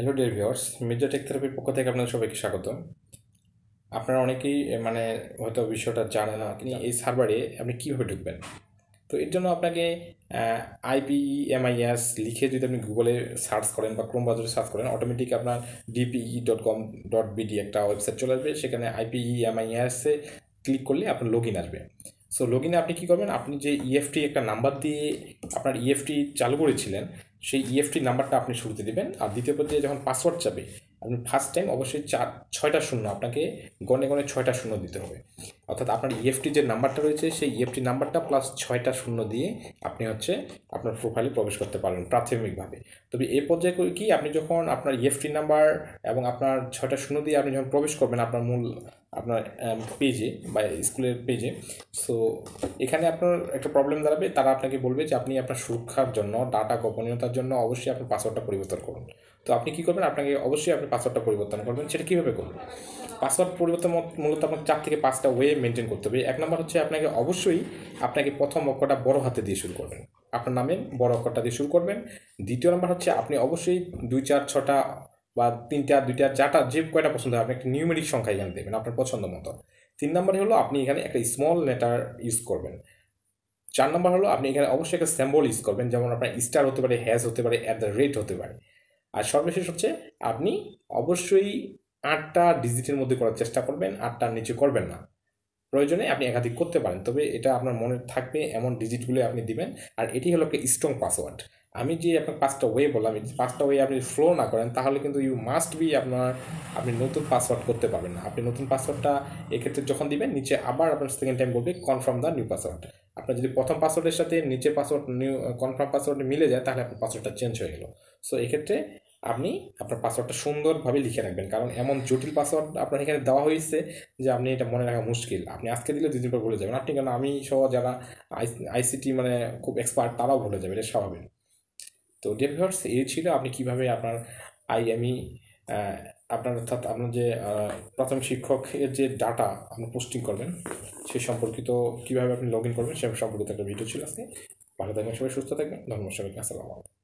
Hello dear viewers, Mirza tech থেরাপির পক্ষ থেকে আপনাদের সবাইকে স্বাগত। আপনারা অনেকেই হয়তো বিষয়টা জানেন না, আপনি এই সার্ভারে আপনি কীভাবে ঢুকবেন। তো এর জন্য আপনাকে IPEMIS লিখে যদি আপনি গুগলে সার্চ করেন বা ক্রোম ব্রাউজারে সার্চ করেন, অটোমেটিক আপনার dpe.com.bd একটা ওয়েবসাইট চলে আসবে। সেখানে IPEMIS-এ ক্লিক করলে আপনার লগ ইন আসবে। সো লগ ইনে আপনি কী করবেন, আপনি যে ইএফটি একটা নাম্বার দিয়ে আপনার ইএফটি চালু করেছিলেন, সেই ইএফটি নাম্বারটা আপনি শুরুতে দেবেন। আর দ্বিতীয় পর্যায়ে যখন পাসওয়ার্ড চাবে, আপনি ফার্স্ট টাইম অবশ্যই 6টা শূন্য আপনাকে গনে 6টা শূন্য দিতে হবে। অর্থাৎ আপনার ইএফটি যে নাম্বারটা রয়েছে, সেই ইএফটি নাম্বারটা প্লাস 6টা শূন্য দিয়ে আপনি আপনার প্রোফাইলে প্রবেশ করতে পারবেন প্রাথমিকভাবে। তবে এই পর্যায়ে কি, আপনি যখন আপনার ইএফটি নাম্বার এবং আপনার 6টা শূন্য দিয়ে আপনি যখন প্রবেশ করবেন আপনার পেজে বা স্কুলের পেজে, সো এখানে আপনার একটা প্রবলেম দাঁড়াবে। তারা আপনাকে বলবে যে আপনি আপনার সুরক্ষার জন্য, ডাটা গোপনীয়তার জন্য অবশ্যই আপনার পাসওয়ার্ডটা পরিবর্তন করুন। তো আপনি কী করবেন, আপনাকে অবশ্যই আপনি পাসওয়ার্ডটা পরিবর্তন করবেন। সেটা কীভাবে করবেন? পাসওয়ার্ড পরিবর্তন মূলত আপনার 4 থেকে 5টা ওয়ে মেনটেন করতে হবে। 1 নম্বর হচ্ছে আপনাকে প্রথম অক্ষরটা বড় হাতে দিয়ে শুরু করবেন, আপনার নামের বড় অক্ষরটা দিয়ে শুরু করবেন। দ্বিতীয় নম্বর হচ্ছে আপনি অবশ্যই 2, 4, 6টা বা 3টা, 2টা, 4টা যে কয়টা পছন্দ হয় আপনি একটা নিউমেরিক সংখ্যা এখানে দেবেন আপনার পছন্দ মতো। 3 নম্বরে হলো আপনি এখানে একটা স্মল লেটার ইউজ করবেন। 4 নম্বর হলো আপনি এখানে অবশ্যই একটা সিম্বল ইউজ করবেন, যেমন আপনার স্টার হতে পারে, হ্যাশ হতে পারে, @ হতে পারে। আর সর্বশেষ হচ্ছে আপনি অবশ্যই 8টা ডিজিটের মধ্যে করার চেষ্টা করবেন, 8টার নিচে করবেন না। প্রয়োজনে আপনি একাধিক করতে পারেন, তবে এটা আপনার মনে থাকবে এমন ডিজিটগুলো আপনি দিবেন। আর এটি হলো একটা স্ট্রং পাসওয়ার্ড। আমি যে আপনার 5টা ওয়ে বললাম, এই 5টা ওয়ে আপনি ফলো না করেন, তাহলে কিন্তু ইউ মাস্ট বি আপনি নতুন পাসওয়ার্ড করতে পারবেন না। আপনি নতুন পাসওয়ার্ডটা এক্ষেত্রে যখন দিবেন, নিচে আবার আপনার সেকেন্ড টাইম বলবে কনফার্ম দ্য নিউ পাসওয়ার্ড। আপনার যদি প্রথম পাসওয়ার্ডের সাথে নিচে পাসওয়ার্ড কনফার্ম পাসওয়ার্ড মিলে যায়, তাহলে আপনার পাসওয়ার্ডটা চেঞ্জ হয়ে গেল। সো এক্ষেত্রে আপনি আপনার পাসওয়ার্ডটা সুন্দরভাবে লিখে রাখবেন, কারণ এমন জটিল পাসওয়ার্ড আপনার এখানে দেওয়া হয়েছে যে আপনি এটা মনে রাখা মুশকিল। আপনি আজকে দিলে 2 দিন পর ভুলে যাবেন আপনি, কারণ আমি সহ যারা আইসিটি খুব এক্সপার্ট, তারাও ভুলে যাবে, এটা স্বাভাবিক। তো ডিয়ার ভিউয়ার্স, এই ছিল আপনি কীভাবে আপনার অর্থাৎ আপনার যে প্রাথমিক শিক্ষকের যে ডাটা আপনি পোস্টিং করবেন, সে সম্পর্কিত কীভাবে আপনি লগ ইন করবেন সে সম্পর্কিত একটা ভিডিও ছিল আজকে। ভালো থাকবেন সবাই, সুস্থ থাকবেন। ধন্যবাদ সবাইকে। আসসালামু আলাইকুম।